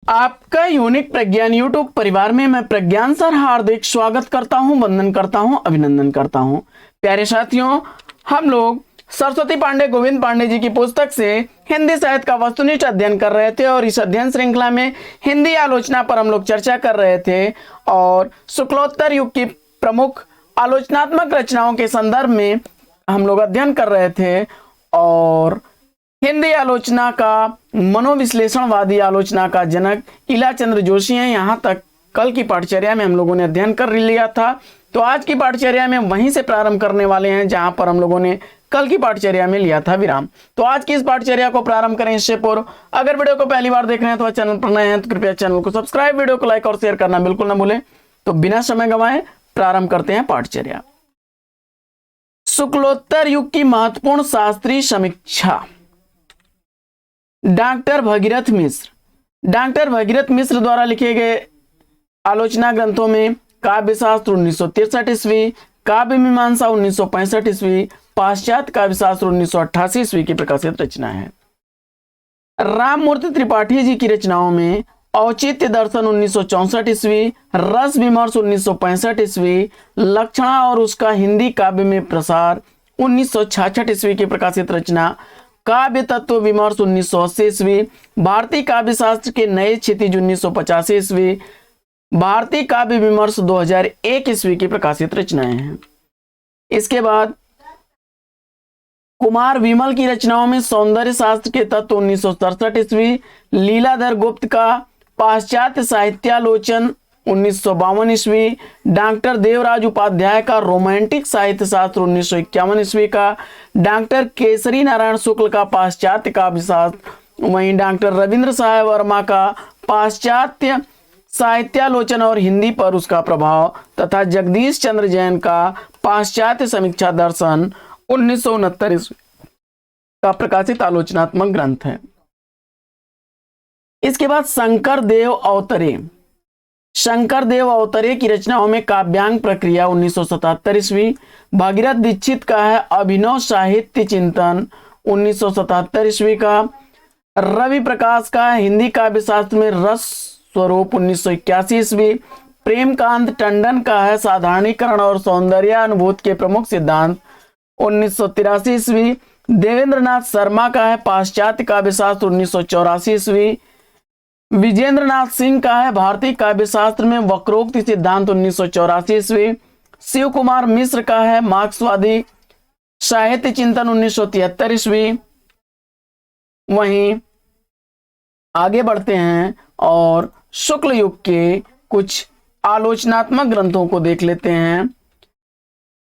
आपका यूनिक प्रज्ञान यूट्यूब परिवार में मैं प्रज्ञान सर हार्दिक स्वागत करता हूं, वंदन करता हूं, अभिनंदन करता हूं। प्यारे साथियों, हम लोग सरस्वती पांडे गोविंद पांडे जी की पुस्तक से हिंदी साहित्य का वस्तुनिष्ठ अध्ययन कर रहे थे और इस अध्ययन श्रृंखला में हिंदी आलोचना पर हम लोग चर्चा कर रहे थे और शुक्लोत्तर युग की प्रमुख आलोचनात्मक रचनाओं के संदर्भ में हम लोग अध्ययन कर रहे थे और हिंदी आलोचना का मनोविश्लेषणवादी आलोचना का जनक इलाचंद्र जोशी हैं। यहाँ तक कल की पाठचर्या में हम लोगों ने अध्ययन कर लिया था, तो आज की पाठचर्या में वहीं से प्रारंभ करने वाले हैं जहां पर हम लोगों ने कल की पाठचर्या में लिया था विराम। तो आज की इस पाठचर्या को प्रारंभ करें इससे पूर्व अगर वीडियो को पहली बार देख रहे हैं तो चैनल पर नए हैं तो कृपया चैनल को सब्सक्राइब, वीडियो को लाइक और शेयर करना बिल्कुल ना भूलें। तो बिना समय गंवाए प्रारंभ करते हैं पाठचर्या। शुक्लोत्तर युग की महत्वपूर्ण शास्त्रीय समीक्षा। डॉक्टर भगीरथ मिश्र द्वारा लिखे गए आलोचना ग्रंथों में काव्यशास्त्र 1963 ईस्वी, काव्य मीमांसा 1965 ईस्वी, पाश्चात्य काव्यशास्त्र 1988 ईस्वी की प्रकाशित रचना है। राममूर्ति त्रिपाठी जी की रचनाओं में औचित्य दर्शन 1964 ईस्वी, रस विमर्श 1965 ईस्वी, लक्षणा और उसका हिंदी काव्य में प्रसार 1966 ईस्वी की प्रकाशित रचना, काव्य तत्व विमर्श 1980 ईस्वी, भारतीय काव्य शास्त्र के नए क्षितिज 1985 ईस्वी, भारतीय काव्य विमर्श 2001 ईस्वी की प्रकाशित रचनाएं हैं। इसके बाद कुमार विमल की रचनाओं में सौंदर्य शास्त्र के तत्व 1967 ईस्वी, लीलाधर गुप्त का पाश्चात्य साहित्यालोचन 1952 ईस्वी, डॉक्टर देवराज उपाध्याय का रोमांटिक साहित्य शास्त्र 1951 ईस्वी का, डॉक्टर केसरी नारायण शुक्ल का पाश्चात्य काव्य शास्त्र, वहीं डॉक्टर रविंद्र सहाय वर्मा का पाश्चात्य साहित्यालोचन और हिंदी पर उसका प्रभाव तथा जगदीश चंद्र जैन का पाश्चात्य समीक्षा दर्शन 1969 ईस्वी का प्रकाशित आलोचनात्मक ग्रंथ है। इसके बाद शंकर देव अवतरे की रचनाओं में काव्यांग प्रक्रिया 1977 ईस्वी, भागीरथ दीक्षित का है अभिनव साहित्य चिंतन 1977 ईस्वी का, रवि प्रकाश का हिंदी काव्य शास्त्र में रस स्वरूप 1981 ईस्वी, प्रेमकांत टंडन का है साधारणीकरण और सौंदर्यानुभूति के प्रमुख सिद्धांत 1983 ईस्वी, देवेंद्रनाथ शर्मा का है पाश्चात्य काव्य शास्त्र 1984 ईस्वी, विजेंद्रनाथ सिंह का है भारतीय काव्य शास्त्र में वक्रोक्ति सिद्धांत 1984 ईस्वी, शिव कुमार मिश्र का है मार्क्सवादी साहित्य चिंतन 1973 ईस्वी। वहीं आगे बढ़ते हैं और शुक्ल युग के कुछ आलोचनात्मक ग्रंथों को देख लेते हैं।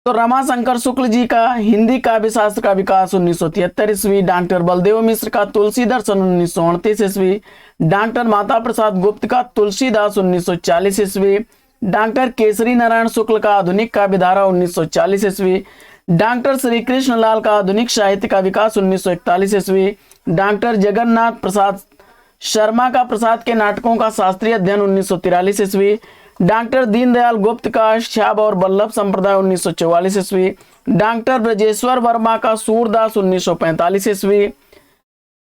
तो रमाशंकर शुक्ल जी का हिंदी काव्य शास्त्र का विकास 1973 ईस्वी, डॉक्टर बलदेव मिश्र का तुलसी दर्शन 1938 ईस्वी, डॉक्टर माता प्रसाद गुप्त का तुलसीदास 1940 ईस्वी, डॉक्टर केसरी नारायण शुक्ल का आधुनिक काव्यधारा 1940 ईस्वी, डॉक्टर श्री कृष्ण लाल का आधुनिक साहित्य का विकास 1941 ईस्वी, डॉक्टर जगन्नाथ प्रसाद शर्मा का प्रसाद के नाटकों का शास्त्रीय अध्ययन 1943 ईस्वी, डॉक्टर दीनदयाल गुप्त का श्याब और वल्लभ संप्रदाय 1944 ईस्वी, डॉक्टर ब्रजेश्वर वर्मा का सूरदास 1945 ईस्वी,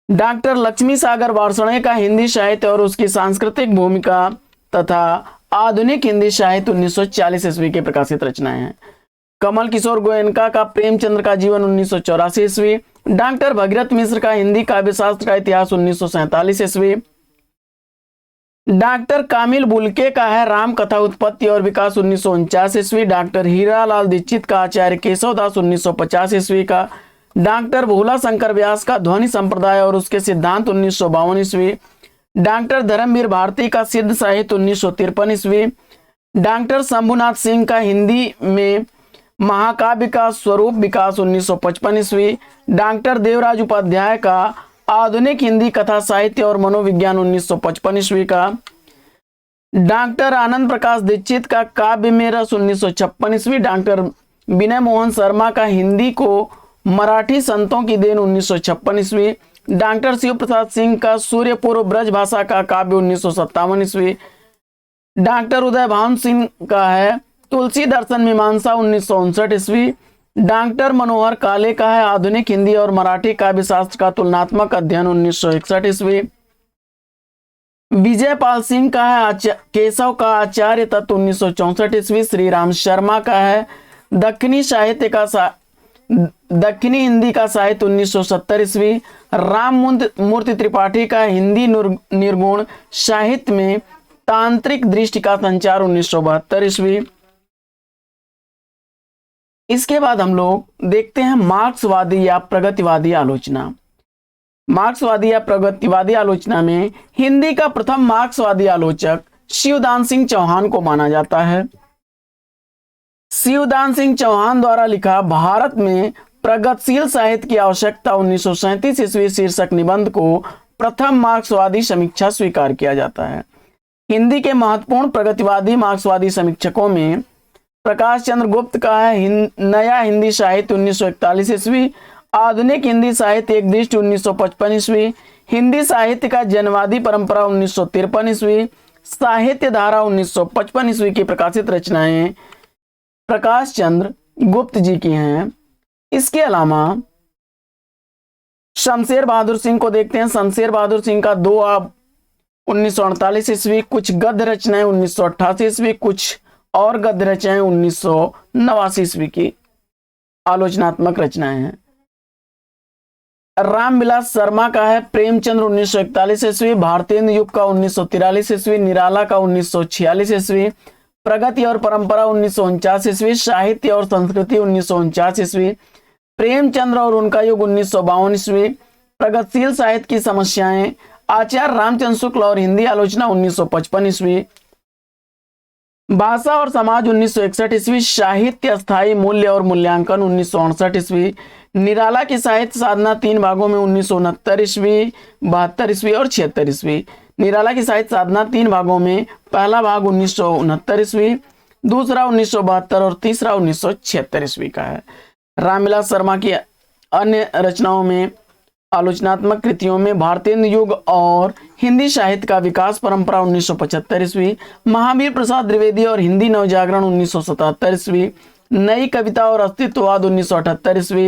डॉक्टर लक्ष्मी सागर वार्ष्णेय का हिंदी साहित्य और उसकी सांस्कृतिक भूमिका तथा आधुनिक हिंदी साहित्य 1940 ईस्वी की प्रकाशित रचनाएं हैं। कमल किशोर गोयनका का प्रेमचंद्र का जीवन 1984 ईस्वी, डॉक्टर भगीरथ मिश्र का हिंदी काव्य शास्त्र का इतिहास 1947 ईस्वी, डॉक्टर कामिल बुल्के का है राम कथा उत्पत्ति और विकास 1949 ईस्वी, डॉक्टर हीरालाल दीक्षित का आचार्य केशवदास 1950 ईस्वी का, डॉक्टर भोला शंकर व्यास का ध्वनि संप्रदाय और उसके सिद्धांत 1952 ईस्वी, डॉक्टर धर्मवीर भारती का सिद्ध साहित्य 1953 ईस्वी, डॉक्टर शंभुनाथ सिंह का हिंदी में महाकाव्य का स्वरूप विकास 1955 ईस्वी, डॉक्टर देवराज उपाध्याय का आधुनिक हिंदी कथा साहित्य और मनोविज्ञान 1955 ईस्वी का, डॉक्टर आनंद प्रकाश दीक्षित का काव्य में रस 1956 ईस्वी, डॉक्टर विनय मोहन शर्मा का हिंदी को मराठी संतों की देन 1956 ईस्वी, डॉक्टर शिव प्रसाद सिंह का सूर्यपूर्व ब्रज भाषा का काव्य 1957 ईस्वी, डॉक्टर उदय भान सिंह का है तुलसी दर्शन मीमांसा 1959 ईस्वी, डॉक्टर मनोहर काले का है आधुनिक हिंदी और मराठी काव्य शास्त्र का तुलनात्मक अध्ययन 1961 ईस्वी, विजयपाल सिंह का है केशव का आचार्य तत्व 1964 ईस्वी। श्री राम शर्मा का है दक्षिणी हिंदी का साहित्य 1970 ईस्वी। राम मूर्ति त्रिपाठी का हिंदी निर्गुण साहित्य में तांत्रिक दृष्टि का संचार 1972 ईस्वी। इसके बाद हम लोग देखते हैं मार्क्सवादी या प्रगतिवादी आलोचना। मार्क्सवादी या प्रगतिवादी आलोचना में हिंदी का प्रथम मार्क्सवादी आलोचक शिवदान सिंह चौहान को माना जाता है। शिवदान सिंह चौहान द्वारा लिखा भारत में प्रगतिशील साहित्य की आवश्यकता 1937 ईस्वी शीर्षक निबंध को प्रथम मार्क्सवादी समीक्षा स्वीकार किया जाता है। हिंदी के महत्वपूर्ण प्रगतिवादी मार्क्सवादी समीक्षकों में प्रकाश चंद्र गुप्त का है नया हिंदी साहित्य 1941 ईस्वी। आधुनिक हिंदी साहित्य एक दृष्टि 1955 ईस्वी। हिंदी साहित्य का जनवादी परंपरा 1953 ईस्वी। साहित्य धारा 1955 ईस्वी की प्रकाशित रचनाएं प्रकाश चंद्र गुप्त जी की हैं। इसके अलावा शमशेर बहादुर सिंह को देखते हैं। शमशेर बहादुर सिंह का 2 आब 1948 ईस्वी। कुछ गद्य रचनाएं 1988 ईस्वी। कुछ और गद्य रचनाएं 1989 ईस्वी की आलोचनात्मक रचनाएं हैं। रामविलास शर्मा का है प्रेमचंद्र 1941 ईस्वी। भारतेंदु युग का 1943 ईस्वी। निराला का 1946 ईस्वी। प्रगति और परंपरा 1949 ईस्वी। साहित्य और संस्कृति 1949 ईस्वी। प्रेमचंद्र और उनका युग 1952 ईस्वी। प्रगतिशील साहित्य की समस्याएं आचार्य रामचंद्र शुक्ल और हिंदी आलोचना 1955 ईस्वी। भाषा और समाज 1961 ईस्वी। साहित्य स्थायी मूल्य और मूल्यांकन 1968 ईस्वी। निराला की साहित्य साधना 3 भागों में 1969 ईस्वी, 72 ईस्वी और 76 ईस्वी। निराला की साहित्य साधना 3 भागों में पहला भाग 1969 ईस्वी, दूसरा 1972 और तीसरा 1976 ईस्वी का है। रामविलास शर्मा की अन्य रचनाओं में आलोचनात्मक कृतियों में भारतेंदु युग और हिंदी साहित्य का विकास परंपरा 1975 ईस्वी। महावीर प्रसाद द्विवेदी और हिंदी नवजागरण 1977 ईस्वी। नई कविता और अस्तित्ववाद 1978 ईस्वी।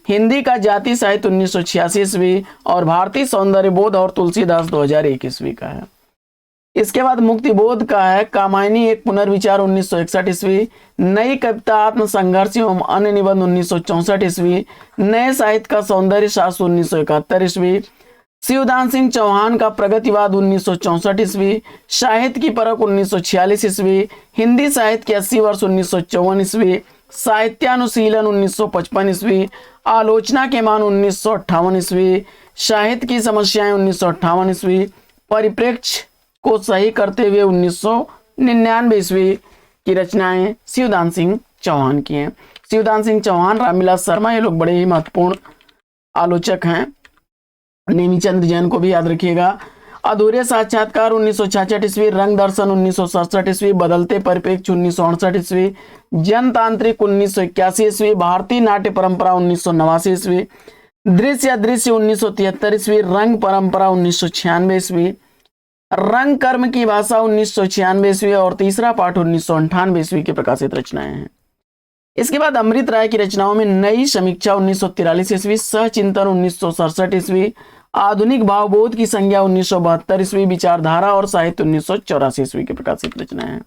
हिंदी का जाति साहित्य 1986 ईस्वी और भारतीय सौंदर्य बोध और तुलसीदास 2001 ईस्वी का है। इसके बाद मुक्ति बोध का है कामायनी एक पुनर्विचार 1961 ईस्वी। नई कविता आत्मसंघर्ष एवं अन्य निबंध 1964 ईस्वी। नए साहित्य का सौंदर्य शास्त्र 1971 ईस्वी। शिवदान सिंह चौहान का प्रगतिवाद 1964 ईस्वी। साहित्य की परख 1946 ईस्वी। हिंदी साहित्य के 80 वर्ष 1954 ईस्वी। साहित्यानुशीलन 1955 ईस्वी। आलोचना के मान 1958 ईस्वी। साहित्य की समस्याएं 1958 ईस्वी। परिप्रेक्ष्य को सही करते हुए 1999 ईस्वी की रचनाएं शिवदान सिंह चौहान की हैं। शिवदान सिंह चौहान, रामविलास शर्मा, ये लोग बड़े ही महत्वपूर्ण आलोचक हैं। नेमीचंद जैन को भी याद रखिएगा। अधूरे साक्षात्कार 1966 ईस्वी। रंग दर्शन 1967 ईस्वी। बदलते परिप्रेक्ष्य 1968 ईस्वी। जनतांत्रिक 1981 ईस्वी। भारतीय नाट्य परंपरा 1989 ईस्वी। दृश्य अदृश्य 1973 ईस्वी। रंग परंपरा 1996 ईस्वी। रंग कर्म की भाषा 1996 ईस्वी और तीसरा पाठ 1998 ईस्वी की प्रकाशित रचनाएं हैं। इसके बाद अमृत राय की रचनाओं में नई समीक्षा 1943 ईस्वी। सहचिंतन 1967 ईस्वी। आधुनिक भावबोध की संज्ञा 1972 ईस्वी। विचारधारा और साहित्य 1984 ईस्वी की प्रकाशित रचनाएं हैं।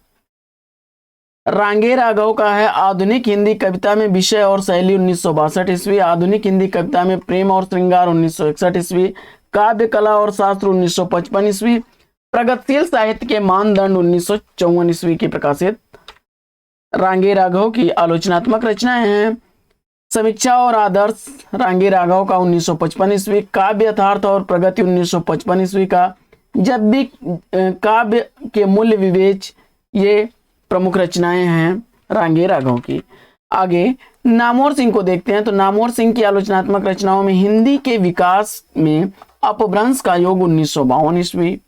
रांगे राघव का है आधुनिक हिंदी कविता में विषय और शैली 1962 ईस्वी। आधुनिक हिंदी कविता में प्रेम और श्रृंगार 1961 ईस्वी। काव्य कला और शास्त्र 1955 ईस्वी। प्रगतिशील साहित्य के मानदंड 1954 ईस्वी की प्रकाशित रांगे राघव की आलोचनात्मक रचनाएं हैं। समीक्षा और आदर्श रांगे राघव का 1955 ईस्वी। काव्य यथार्थ और प्रगति 1955 ईस्वी का। जब भी काव्य के मूल्य विवेच, ये प्रमुख रचनाएं हैं रांगे राघव की। आगे नामवर सिंह को देखते हैं। तो नामवर सिंह की आलोचनात्मक रचनाओं में हिंदी के विकास में अपभ्रंश का योग 1952 ईस्वी।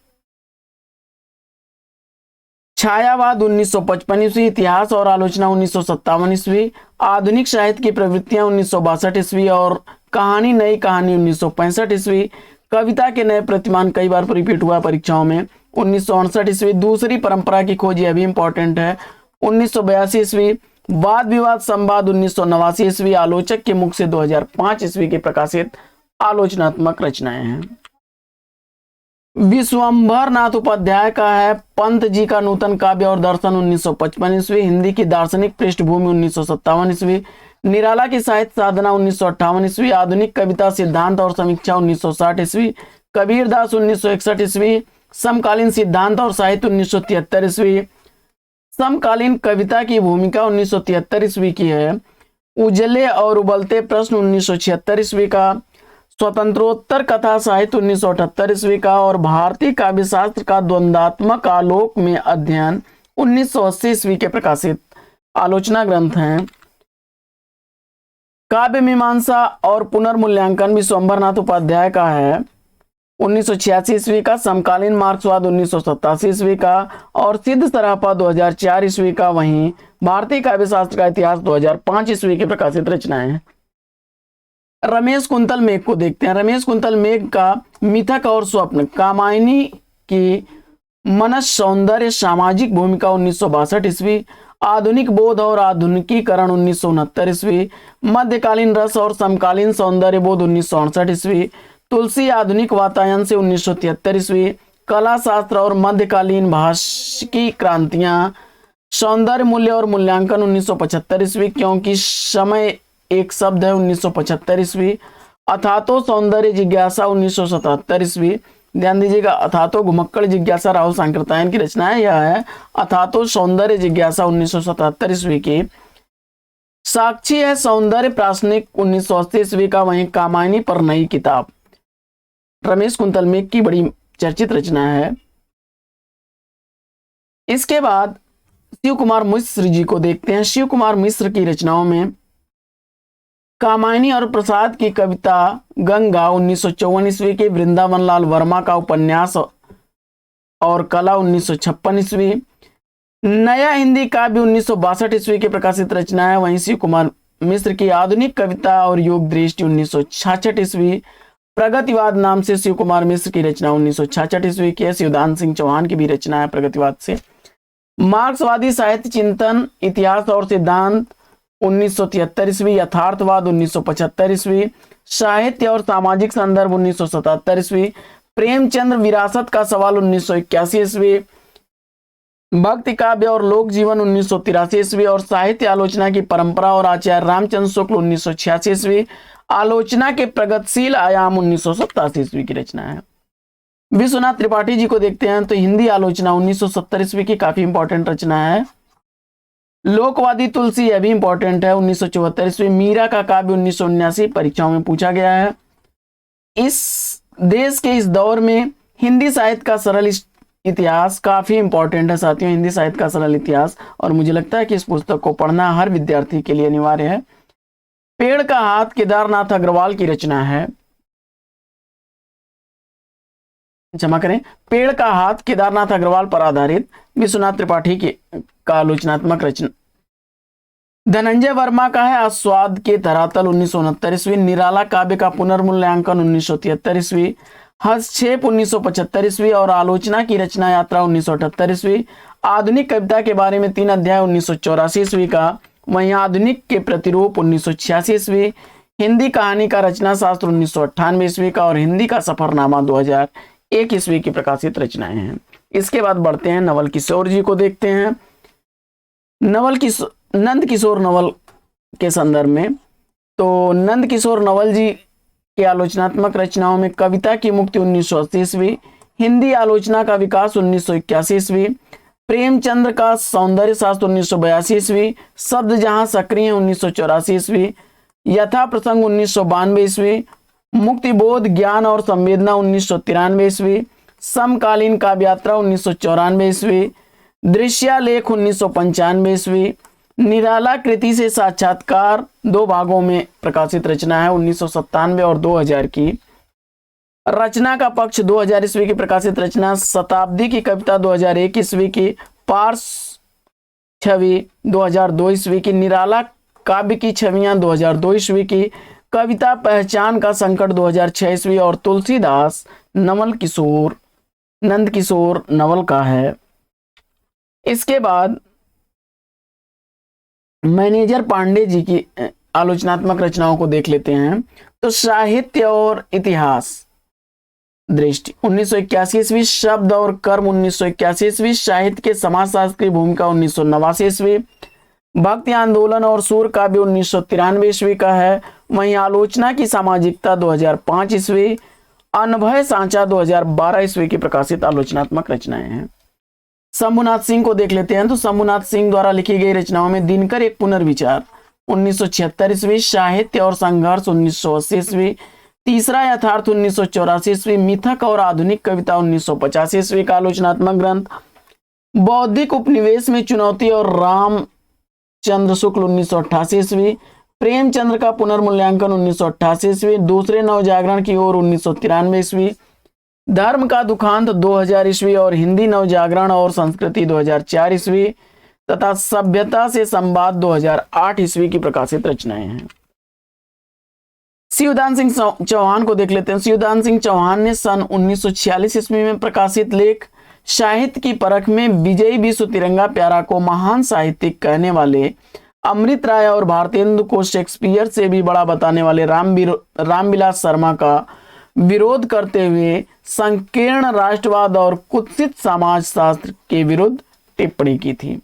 छायावाद 1955 ईस्वी। इतिहास और आलोचना 1957 ईस्वी। आधुनिक साहित्य की प्रवृत्तियां 1962 ईस्वी और कहानी नई कहानी 1965 ईस्वी। कविता के नए प्रतिमान कई बार रिपीट हुआ परीक्षाओं में 1968 ईस्वी। दूसरी परंपरा की खोज, यह भी इंपॉर्टेंट है, 1982 ईस्वी। वाद विवाद संवाद 1989 ईस्वी। आलोचक के मुख से 2005 ईस्वी की प्रकाशित आलोचनात्मक रचनाएं हैं। विश्वंभर नाथ उपाध्याय का है पंत जी का नूतन काव्य और दर्शन 1955 ईस्वी, हिंदी की दार्शनिक पृष्ठभूमि 1957 ईस्वी, निराला की साहित्य साधना 1958 ईस्वी, आधुनिक कविता सिद्धांत और समीक्षा 1960 ईस्वी, कबीरदास 1961 ईस्वी, समकालीन सिद्धांत और साहित्य 1973 ईस्वी, समकालीन कविता की भूमिका 1973 ईस्वी की है, उजले और उबलते प्रश्न 1976 ईस्वी का, स्वतंत्रोत्तर कथा साहित्य 1978 ईस्वी का, और भारतीय काव्य शास्त्र का द्वंद्वात्मक आलोक में अध्ययन 1980 ईस्वी के प्रकाशित आलोचना ग्रंथ हैं। काव्य मीमांसा और पुनर्मूल्यांकन विश्वंभर नाथ उपाध्याय का है 1986 ईस्वी का, समकालीन मार्क्सवाद 1987 ईस्वी का, और सिद्ध सराफा 2004 ईस्वी का। वहीं भारतीय काव्य शास्त्र का इतिहास 2005 ईस्वी की प्रकाशित रचनाएं हैं। रमेश कुंतल मेघ को देखते हैं। रमेश कुंतल मेघ का मिथक और स्वप्न, कामायनी की मनस सौंदर्य सामाजिक भूमिका 1962 ईस्वी, आधुनिक बोध और आधुनिकीकरण 1969 ईस्वी, मध्यकालीन रस और समकालीन सौंदर्य बोध 1968 ईस्वी, तुलसी आधुनिक वातायन से 1973 ईस्वी, कला शास्त्र और मध्यकालीन भाषिकी क्रांतियां, सौंदर्य मूल्य और मूल्यांकन 1975 ईस्वी, क्योंकि समय एक शब्द है 1975 ईस्वी, अथातो सौंदर्य जिज्ञासा 1977 ईस्वी। ध्यान दीजिएगा, अथातो घुमक्कड़ जिज्ञासा राहुल सांकृत्यायन की रचना है। यह है अथातो सौंदर्य जिज्ञासा 1977 ईस्वी की। साक्षी है सौंदर्य प्रासनिक 1980 ईस्वी का। वहीं कामायनी पर नई किताब रमेश कुंतल मेघ की बड़ी चर्चित रचना है। इसके बाद शिव कुमार मिश्र जी को देखते हैं। शिव कुमार मिश्र की रचनाओं में कामायनी और प्रसाद की कविता गंगा 1954 ईस्वी की, वृंदावन लाल वर्मा का उपन्यास और कला 1956 ईस्वी, नया हिंदी काव्य 1962 ईस्वी की प्रकाशित रचना है। वहीं शिव कुमार मिश्र की आधुनिक कविता और योग दृष्टि 1966 ईस्वी, प्रगतिवाद नाम से शिव कुमार मिश्र की रचना 1966 ईस्वी की है। शिवदान सिंह चौहान की भी रचना है प्रगतिवाद से। मार्क्सवादी साहित्य चिंतन इतिहास और सिद्धांत 1973 ईस्वी, यथार्थवाद 1975 ईस्वी, साहित्य और सामाजिक संदर्भ 1977 ईस्वी, प्रेमचंद्र विरासत का सवाल 1981 ईस्वी, भक्ति काव्य और लोक जीवन 1983 ईस्वी, और साहित्य आलोचना की परंपरा और आचार्य रामचंद्र शुक्ल 1986 ईस्वी, आलोचना के प्रगतिशील आयाम 1987 ईस्वी की रचना है। विश्वनाथ त्रिपाठी जी को देखते हैं तो हिंदी आलोचना 1970 ईस्वी की काफी इंपॉर्टेंट रचना है। लोकवादी तुलसी, यह भी इंपॉर्टेंट है, 1974 ईस्वी। मीरा का काव्य 1979, परीक्षाओं में पूछा गया है। इस देश के इस दौर में हिंदी साहित्य का सरल इतिहास काफी इंपॉर्टेंट है साथियों, हिंदी साहित्य का सरल इतिहास, और मुझे लगता है कि इस पुस्तक को पढ़ना हर विद्यार्थी के लिए अनिवार्य है। पेड़ का हाथ केदारनाथ अग्रवाल की रचना है। क्षमा करें, पेड़ का हाथ केदारनाथ अग्रवाल पर आधारित विश्वनाथ त्रिपाठी की का आलोचनात्मक रचना। धनंजय वर्मा का है आस्वाद के धरातल 1969 ईस्वी, निराला काव्य का पुनर्मूल्यांकन 1973 ईस्वी, हस्तक्षेप 1975 ईस्वी, और आलोचना की रचना यात्रा 1978 ईस्वी, आधुनिक कविता के बारे में 3 अध्याय 1984 ईस्वी का। वहीं आधुनिक के प्रतिरूप 1986 ईस्वी, हिंदी कहानी का रचना शास्त्र 1998 ईस्वी का, और हिंदी का सफरनामा 2001 ईस्वी की प्रकाशित रचनाएं हैं। इसके बाद बढ़ते हैं नवल किशोर जी को देखते हैं। नंद किशोर नवल के संदर्भ में, तो नंद किशोर नवल जी के आलोचनात्मक रचनाओं में कविता की मुक्ति 1980 ईस्वी, हिंदी आलोचना का विकास 1981 ईस्वी, प्रेमचंद्र का सौंदर्य शास्त्र 1982 ईस्वी, शब्द जहां सक्रिय 1984 ईस्वी, यथा प्रसंग 1992 ईस्वी, मुक्तिबोध ज्ञान और संवेदना 1993 ईस्वी, समकालीन काव्य यात्रा 1994 ईस्वी, दृश्यालेख 1995 ईस्वी, निराला कृति से साक्षात्कार 2 भागों में प्रकाशित रचना है 1997 और 2000 की। रचना का पक्ष 2000 ईस्वी की प्रकाशित रचना, शताब्दी की कविता 2001 ईस्वी की, पार्स छवि 2002 ईस्वी की, निराला काव्य की छवियां 2002 ईस्वी की, कविता पहचान का संकट 2006 ईस्वी, और तुलसीदास नंद किशोर नवल का है। इसके बाद मैनेजर पांडे जी की आलोचनात्मक रचनाओं को देख लेते हैं। तो साहित्य और इतिहास, दृष्टि 1981 ईस्वी, शब्द और कर्म 1981 ईस्वी, साहित्य के समाजशास्त्र की भूमिका 1989 ईस्वी, भक्ति आंदोलन और सूर काव्य 1993 ईस्वी का है। वहीं आलोचना की सामाजिकता 2005 ईस्वी, अनभय सांचा 2012 ईस्वी की प्रकाशित आलोचनात्मक रचनाएं हैं। शंभुनाथ सिंह को देख लेते हैं। तो शंभुनाथ सिंह द्वारा लिखी गई रचनाओं में दिनकर एक पुनर्विचार 1976 ईस्वी, साहित्य और संघर्ष 1980 ईस्वी, तीसरा यथार्थ 1984 ईस्वी, मिथक और आधुनिक कविता 1985 ईस्वी का आलोचनात्मक ग्रंथ, बौद्धिक उपनिवेश में चुनौती और रामचंद्र शुक्ल 1988 ईस्वी, प्रेमचंद्र का पुनर्मूल्यांकन 1988 ईस्वी, दूसरे नवजागरण की ओर 1993 ईस्वी, धर्म का दुखांत 2000 ईस्वी और हिंदी नवजागरण और संस्कृति 2004 ईस्वी तथा सभ्यता से संवाद 2008 ईस्वी की प्रकाशित रचनाएं हैं। शिवदान सिंह चौहान को देख लेते हैं। शिवदान सिंह चौहान ने सन 1946 ईस्वी में प्रकाशित लेख साहित्य की परख में विजयी विश्व तिरंगा प्यारा को महान साहित्यिक कहने वाले अमृत राय और भारतेंदु को शेक्सपियर से भी बड़ा बताने वाले रामविलास शर्मा का विरोध करते हुए संकीर्ण राष्ट्रवाद और कुत्सित समाज शास्त्र के विरुद्ध टिप्पणी की थी।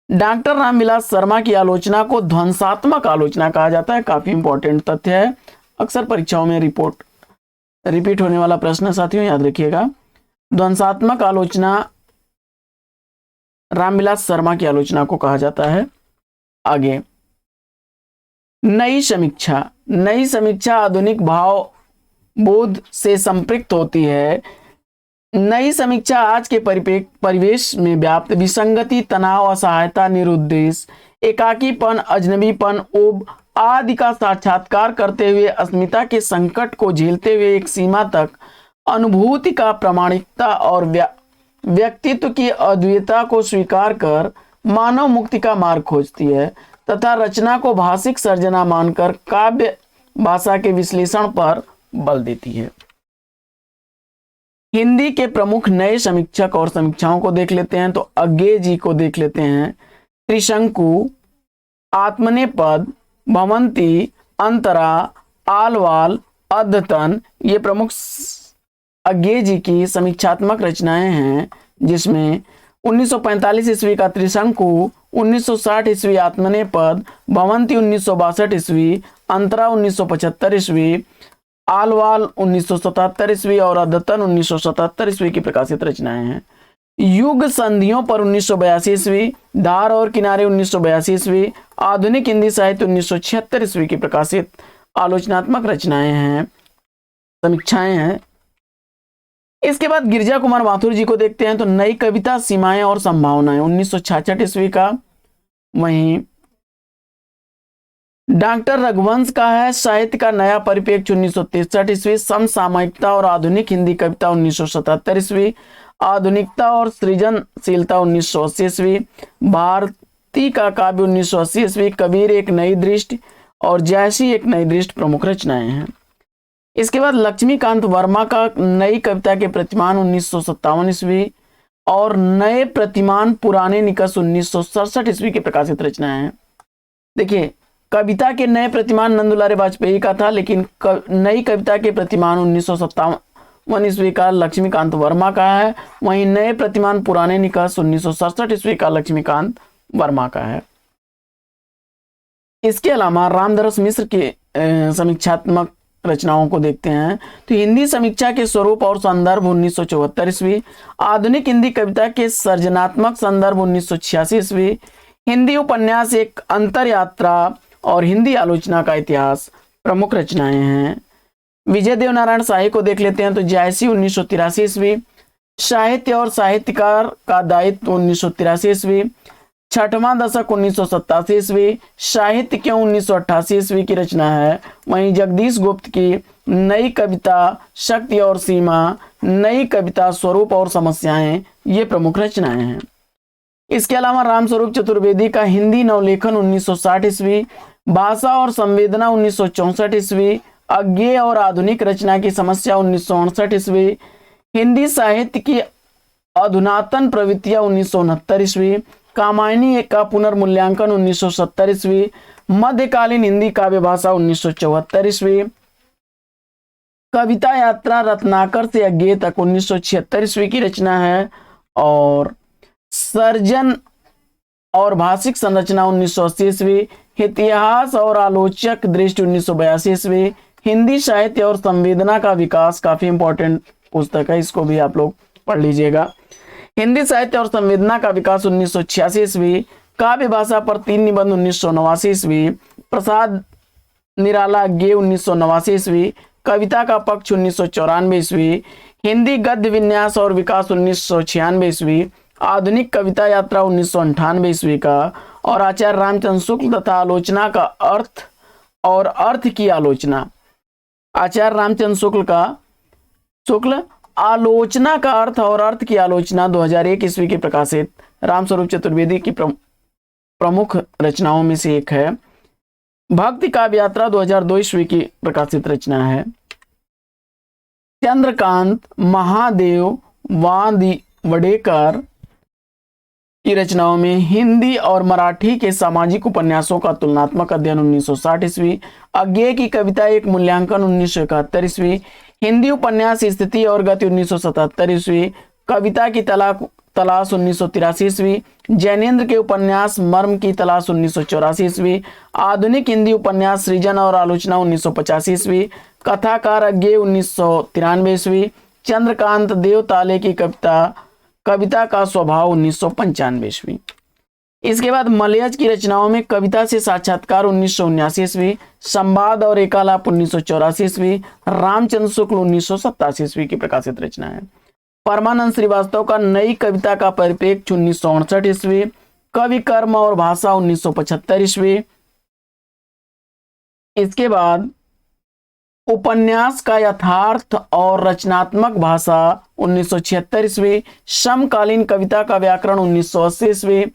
डॉक्टर रामविलास शर्मा की आलोचना को ध्वंसात्मक आलोचना कहा जाता है। काफी इंपॉर्टेंट तथ्य है, अक्सर परीक्षाओं में रिपीट होने वाला प्रश्न साथियों, याद रखिएगा। ध्वंसात्मक आलोचना रामविलास शर्मा की आलोचना को कहा जाता है। आगे नई समीक्षा। नई समीक्षा आधुनिक भाव बोध से संपृक्त होती है। नई समीक्षा आज के परिवेश में व्याप्त विसंगति, तनाव, असहायता, निरुद्देश्य, एकाकीपन, अजनबीपन, ओब आदि का साक्षात्कार करते हुए अस्मिता के संकट को झेलते हुए एक सीमा तक अनुभूति का प्रामाणिकता और व्यक्तित्व की अद्वितीयता को स्वीकार कर मानव मुक्ति का मार्ग खोजती है तथा रचना को भाषिक सर्जना मानकर काव्य भाषा के विश्लेषण पर बल देती है। हिंदी के प्रमुख नए समीक्षक और समीक्षाओं को देख लेते हैं। तो अज्ञे जी को देख लेते हैं। त्रिशंकु, आत्मनेपद, भवंती, अंतरा, आलवाल, अद्यतन, ये प्रमुख अज्ञे जी की समीक्षात्मक रचनाएं हैं, जिसमें 1945 ईस्वी का त्रिशंकु, 1960 ईस्वी आत्मनेपद, भवंती 1962 ईस्वी, अंतरा 1975 ईस्वी, आलवाल 1977 ईस्वी और अद्यतन 1977 ईस्वी की प्रकाशित रचनाएं हैं। युग संधियों पर 1982 ईस्वी, धार और किनारे 1982 ईस्वी, आधुनिक हिंदी साहित्य 1976 ईस्वी की प्रकाशित आलोचनात्मक रचनाएं हैं, समीक्षाएं हैं। इसके बाद गिरिजा कुमार माथुर जी को देखते हैं। तो नई कविता, सीमाएं और संभावनाएं 1966 ईस्वी का। वहीं डॉक्टर रघुवंश का है साहित्य का नया परिप्रेक्ष्य 1963 ईस्वी, समसामयिकता और आधुनिक हिंदी कविता 1977 ईस्वी, आधुनिकता और सृजनशीलता 1980 ईस्वी, भारती का काव्य 1980 ईस्वी, कबीर एक नई दृष्टि और जैसी एक नई दृष्टि प्रमुख रचनाएं हैं। इसके बाद लक्ष्मीकांत वर्मा का नई कविता के प्रतिमान 1957 ईस्वी और नए प्रतिमान पुराने निकष 1967 ईस्वी की प्रकाशित रचनाएं हैं। देखिए, कविता के नए प्रतिमान नंदुलारे वाजपेयी का था, लेकिन नई कविता के प्रतिमान 1957 ईस्वी का लक्ष्मीकांत वर्मा का है। वहीं नए प्रतिमान पुराने निकष 1967 ईस्वी का लक्ष्मीकांत वर्मा का है। इसके अलावा रामदरस मिश्र के समीक्षात्मक रचनाओं को देखते हैं। तो हिंदी समीक्षा के स्वरूप और संदर्भ 1974 ईस्वी, आधुनिक हिंदी कविता के सर्जनात्मक संदर्भ 1986 ईस्वी, हिंदी उपन्यास एक अंतर यात्रा और हिंदी आलोचना का इतिहास प्रमुख रचनाएं हैं। विजय देव नारायण शाही को देख लेते हैं। तो जायसी 1983 ईस्वी, साहित्य और साहित्यकार का दायित्व 1983 ईस्वी, छठवां दशक 1987 ईस्वी, साहित्य क्यों 1988 ईस्वी की रचना है। वहीं जगदीश गुप्त की नई कविता शक्ति और सीमा, नई कविता स्वरूप और समस्याएं, ये प्रमुख रचनाएं हैं। इसके अलावा रामस्वरूप चतुर्वेदी का हिंदी नवलेखन 1960 ईस्वी, भाषा और संवेदना 1964 ईस्वी, अज्ञेय और आधुनिक रचना की समस्या 1968 ईस्वी, हिंदी साहित्य की अधुनातन प्रवृत्तियां 1969 ईस्वी, कामायनी का पुनर्मूल्यांकन 1970 ईस्वी, मध्यकालीन हिंदी काव्य भाषा 1974 ईस्वी, कविता यात्रा रत्नाकर से अज्ञेय तक 1976 ईस्वी की रचना है। और सर्जन और भाषिक संरचना 1980 ईस्वी। इतिहास और आलोचक दृष्टि 1982 ईस्वी। हिंदी साहित्य और संवेदना का विकास, काफी इंपॉर्टेंट पुस्तक है, इसको भी आप लोग पढ़ लीजिएगा। हिंदी साहित्य और संवेदना का विकास 1986 ईस्वी। काव्य भाषा पर 3 निबंध 1989 ईस्वी। प्रसाद निराला अज्ञेय 1989 ईस्वी। कविता का पक्ष 1994 ईस्वी। हिंदी गद्य विन्यास और विकास 1996 ईस्वी। आधुनिक कविता यात्रा 1998 ईस्वी का। और आचार्य रामचंद्र शुक्ल तथा आलोचना का अर्थ और अर्थ की आलोचना, आचार्य रामचंद्र शुक्ल आलोचना का अर्थ और अर्थ की आलोचना 2001 ईस्वी की प्रकाशित रामस्वरूप चतुर्वेदी की प्रमुख रचनाओं में से एक है। भक्ति काव्य यात्रा 2002 ईस्वी की प्रकाशित रचना है। चंद्रकांत महादेव वादिवडेकर की रचनाओं में हिंदी और मराठी के सामाजिक उपन्यासों का तुलनात्मक अध्ययन 1960 ईस्वी। अज्ञेय की कविता एक मूल्यांकन 1971 ईस्वी। हिंदी उपन्यास स्थिति और गति 1977 ईस्वी। कविता की तलाश 1983 ईस्वी। जैनेन्द्र के उपन्यास मर्म की तलाश 1984 ईस्वी। आधुनिक हिंदी उपन्यास सृजन और आलोचना 1985 ईस्वी। कथाकार अज्ञेय 1993 ईस्वी। चंद्रकांत देवताले की कविता का स्वभाव 1995 ईस्वी। इसके बाद मलयज की रचनाओं में कविता से साक्षात्कार 1979 ईस्वी। संवाद और एकालाप 1984 ईस्वी। रामचंद्र शुक्ल 1987 ईस्वी की प्रकाशित रचना है। परमानंद श्रीवास्तव का नई कविता का परिप्रेक्ष्य 1968 ईस्वी। कवि कर्म और भाषा 1975 ईस्वी। इसके बाद उपन्यास का यथार्थ और रचनात्मक भाषा 1976 ईस्वी। समकालीन कविता का व्याकरण 1980 ईस्वी।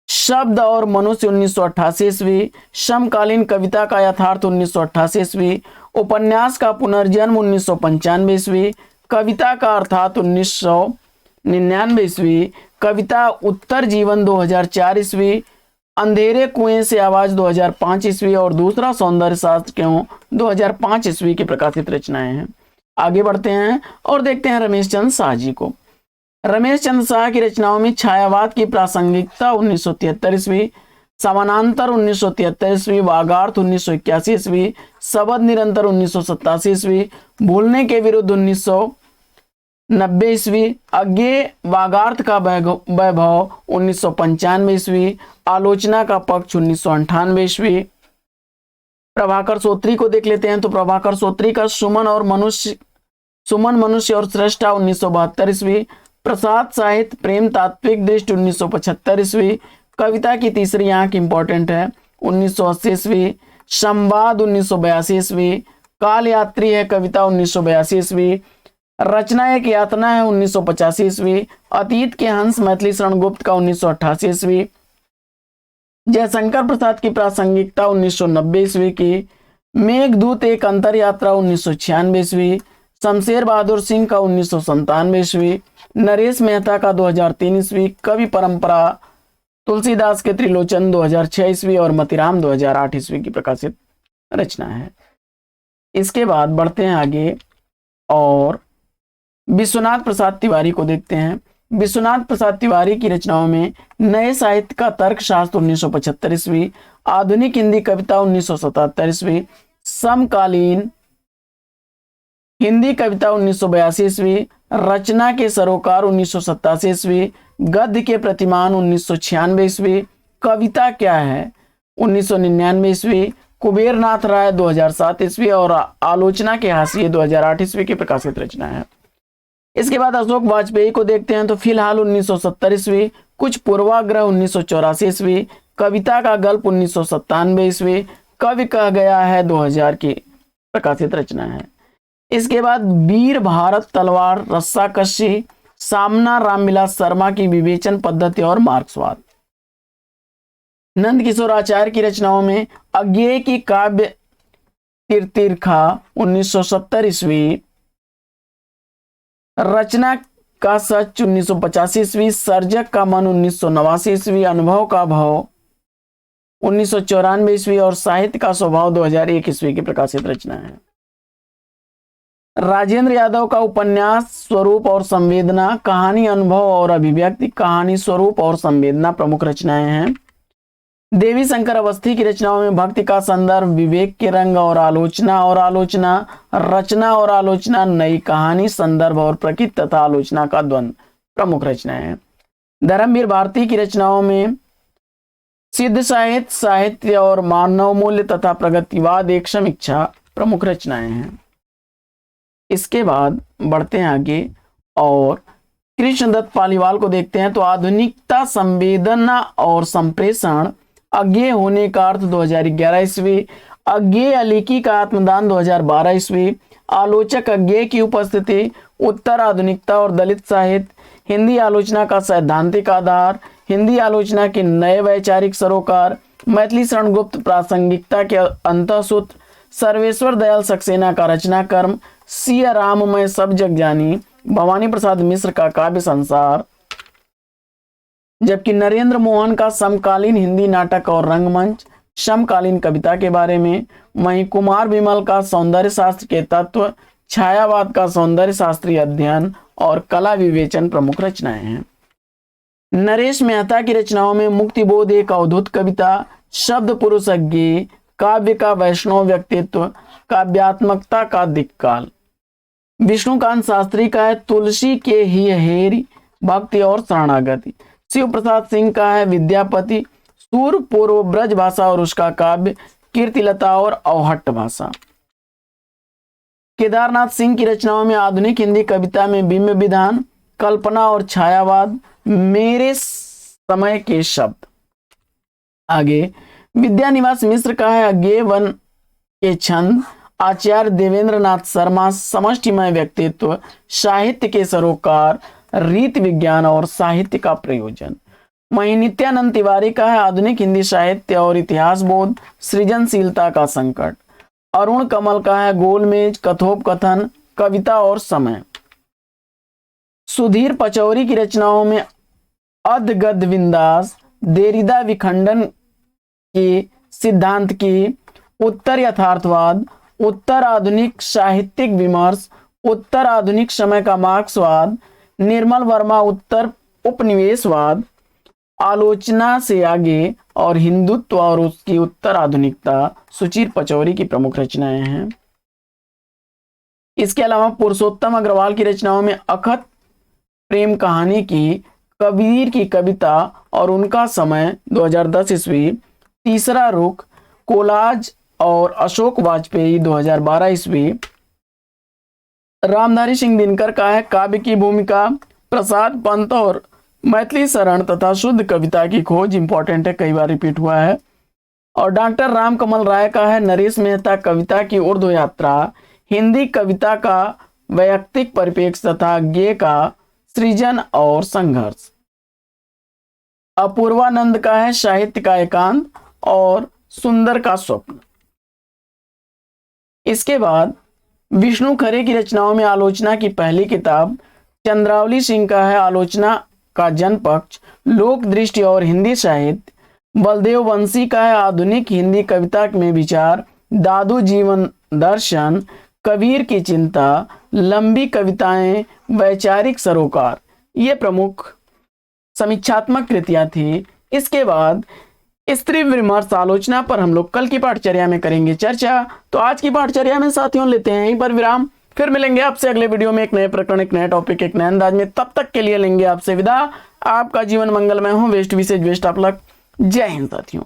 शब्द और मनुष्य 1988 ईस्वी। समकालीन कविता का यथार्थ 1988 ईस्वी। उपन्यास का पुनर्जन्म 1995 ईस्वी। कविता का अर्थात 1999 ईस्वी। कविता उत्तर जीवन 2004 ईस्वी। अंधेरे कुएं से आवाज 2005 ईस्वी। और दूसरा सौंदर्य शास्त्र क्यों 2005 ईस्वी की प्रकाशित रचनाएं हैं। आगे बढ़ते हैं और देखते हैं रमेश चंद्र शाह जी को। रमेश चंद्र शाह की रचनाओं में छायावाद की प्रासंगिकता 1973 ईस्वी। समानांतर 1973 ईस्वी। वागार्थ 1981 ईस्वी। शब्द निरंतर 1987 ईस्वी। भूलने के विरुद्ध 1990 ईस्वी। अज्ञेय वागार्थ का वैभव 1995 ईस्वी। आलोचना का पक्ष 1998 ईस्वी। प्रभाकर सोत्री को देख लेते हैं। तो प्रभाकर सोत्री का सुमन मनुष्य और सृष्टा 1972 ईस्वी। प्रसाद साहित्य प्रेम तात्विक दृष्टि 1975 ईस्वी। कविता की तीसरी आंख इंपॉर्टेंट है 1980 ईस्वी। संवाद 1982 ईस्वी। काल यात्री है कविता 1982 ईस्वी। रचना एक यातना है 1985 ईस्वी। अतीत के हंस मैथिली शरण गुप्त का 1988 ईस्वी। जयशंकर प्रसाद की प्रासंगिकता 1990 ईस्वी की। मेघदूत एक अंतर यात्रा 1996 ईस्वी। शमशेर बहादुर सिंह का 1997 ईस्वी। नरेश मेहता का 2003 ईस्वी। कवि परंपरा तुलसीदास के त्रिलोचन 2006 ईस्वी। और मतिराम 2008 ईस्वी की प्रकाशित रचना है। इसके बाद बढ़ते हैं आगे और विश्वनाथ प्रसाद तिवारी को देखते हैं। विश्वनाथ प्रसाद तिवारी की रचनाओं में नए साहित्य का तर्कशास्त्र 1975 ईस्वी। आधुनिक हिंदी कविता 1977 ईस्वी। समकालीन हिंदी कविता 1982 ईस्वी। रचना के सरोकार 1987 ईस्वी। गद्य के प्रतिमान 1996 ईस्वी। कविता क्या है 1999 ईस्वी। कुबेरनाथ राय 2007 ईस्वी। और आलोचना के हाशिए 2008 ईस्वी की प्रकाशित रचना है। इसके बाद अशोक वाजपेयी को देखते हैं। तो फिलहाल 1970 ईस्वी। कुछ पूर्वाग्रह 1984 ईस्वी। कविता का गल्प 1997 ईस्वी। कवि कह गया है 2000 की प्रकाशित रचना है। इसके बाद वीर भारत तलवार रस्साकशी सामना रामविलास शर्मा की विवेचन पद्धति और मार्क्सवाद। नंद किशोर आचार्य की रचनाओं में अज्ञेय की काव्य तीर्थरेखा 1970 ईस्वी। रचना का सच 1985 ईस्वी। सर्जक का मन 1989 ईस्वी। अनुभव का भाव 1994 ईस्वी। और साहित्य का स्वभाव 2001 ईस्वी की प्रकाशित रचना है। राजेंद्र यादव का उपन्यास स्वरूप और संवेदना, कहानी अनुभव और अभिव्यक्ति, कहानी स्वरूप और संवेदना प्रमुख रचनाएं हैं। देवी शंकर अवस्थी की रचनाओं में भक्ति का संदर्भ, विवेक के रंग और आलोचना, रचना और आलोचना, नई कहानी, संदर्भ और प्रकृति तथा आलोचना का द्वंद्व प्रमुख रचनाएं हैं। धर्मवीर भारती की रचनाओं में सिद्ध साहित्य, साहित्य और मानव मूल्य तथा प्रगतिवाद एक समीक्षा प्रमुख रचनाएं हैं। इसके बाद बढ़ते हैं आगे और कृष्णदत्त पालीवाल को देखते हैं। तो आधुनिकता, संवेदना और संप्रेषण, अज्ञेय होने का अर्थ 2011 ईस्वी, अज्ञेय अलीकी का आत्मदान 2012 ईस्वी, आलोचक अज्ञेय की उपस्थिति, उत्तर आधुनिकता और दलित साहित्य, हिंदी आलोचना का सैद्धांतिक आधार, हिंदी आलोचना के नए वैचारिक सरोकार, मैथिली शरण गुप्त प्रासंगिकता के अंतःसूत्र, सर्वेश्वर दयाल सक्सेना का रचना कर्म, सिया राममय सब जग जानी, भवानी प्रसाद मिश्र का काव्य संसार, जबकि नरेंद्र मोहन का समकालीन हिंदी नाटक और रंगमंच, समकालीन कविता के बारे में, वहीं कुमार विमल का सौंदर्य शास्त्र के तत्व, छायावाद का सौंदर्य शास्त्रीय अध्ययन और कला विवेचन प्रमुख रचनाएं हैं। नरेश मेहता की रचनाओं में मुक्तिबोध एक अवधूत कविता, शब्द पुरुष अज्ञेय, काव्य का वैष्णव व्यक्तित्व, काव्यात्मकता का दिक्काल। विष्णुकांत शास्त्री का है तुलसी के ही हेरी, भक्ति और शरणागति। शिव प्रसाद सिंह का है विद्यापति, सूर पूर्व ब्रज भाषा और उसका काव्य, कीर्तिलता और अवहट्ट भाषा। केदारनाथ सिंह की रचनाओं में आधुनिक हिंदी कविता में बिंब विधान, कल्पना और छायावाद, मेरे समय के शब्द। आगे विद्यानिवास मिश्र का है अज्ञेय वन के छंद, आचार्य देवेंद्र नाथ शर्मा समष्टिमय व्यक्तित्व, साहित्य के सरोकार, रीत विज्ञान और साहित्य का प्रयोजन। वहीं नित्यानंद तिवारी का है आधुनिक हिंदी साहित्य और इतिहास बोध, सृजनशीलता का संकट। अरुण कमल का है गोलमेज, कथोपकथन, कविता और समय। सुधीर पचौरी की रचनाओं में अध गद्य विन्यास, देरिदा विखंडन की सिद्धांत की, उत्तर यथार्थवाद, उत्तर आधुनिक साहित्यिक विमर्श, उत्तर आधुनिक समय का मार्क्सवाद, निर्मल वर्मा उत्तर उपनिवेशवाद, आलोचना से आगे और हिंदुत्व और उसकी उत्तर आधुनिकता सुधीर पचौरी की प्रमुख रचनाएं हैं। इसके अलावा पुरुषोत्तम अग्रवाल की रचनाओं में अखत प्रेम कहानी की, कबीर की कविता और उनका समय 2010 ईस्वी, तीसरा रुख, कोलाज और अशोक वाजपेयी 2012 ईस्वी। रामधारी सिंह दिनकर का है काव्य की भूमिका, प्रसाद पंत और मैथिली शरण तथा शुद्ध कविता की खोज, इंपॉर्टेंट है, कई बार रिपीट हुआ है। और डॉक्टर राम कमल राय का है नरेश मेहता कविता की उर्दू यात्रा, हिंदी कविता का वैयक्तिक परिप्रेक्ष्य तथा ज्ञेय का सृजन और संघर्ष। अपूर्वानंद का है साहित्य का एकांत और सुंदर का स्वप्न। इसके बाद विष्णु खरे की रचनाओं में आलोचना की पहली किताब, चंद्रावली सिंह का है आलोचना का जनपक्ष, लोक दृष्टि और हिंदी साहित्य। बलदेव वंशी का है आधुनिक हिंदी कविता में विचार, दादू जीवन दर्शन, कबीर की चिंता, लंबी कविताएं, वैचारिक सरोकार। ये प्रमुख समीक्षात्मक कृतियां थी। इसके बाद स्त्री विमर्श आलोचना पर हम लोग कल की पाठचर्या में करेंगे चर्चा। तो आज की पाठचर्या में साथियों लेते हैं यहीं पर विराम, फिर मिलेंगे आपसे अगले वीडियो में एक नए प्रकरण, एक नए टॉपिक, एक नए अंदाज में। तब तक के लिए लेंगे आपसे विदा। आपका जीवन मंगलमय हो। वेस्ट विशेष बेस्ट ऑफ लक। जय हिंद साथियों।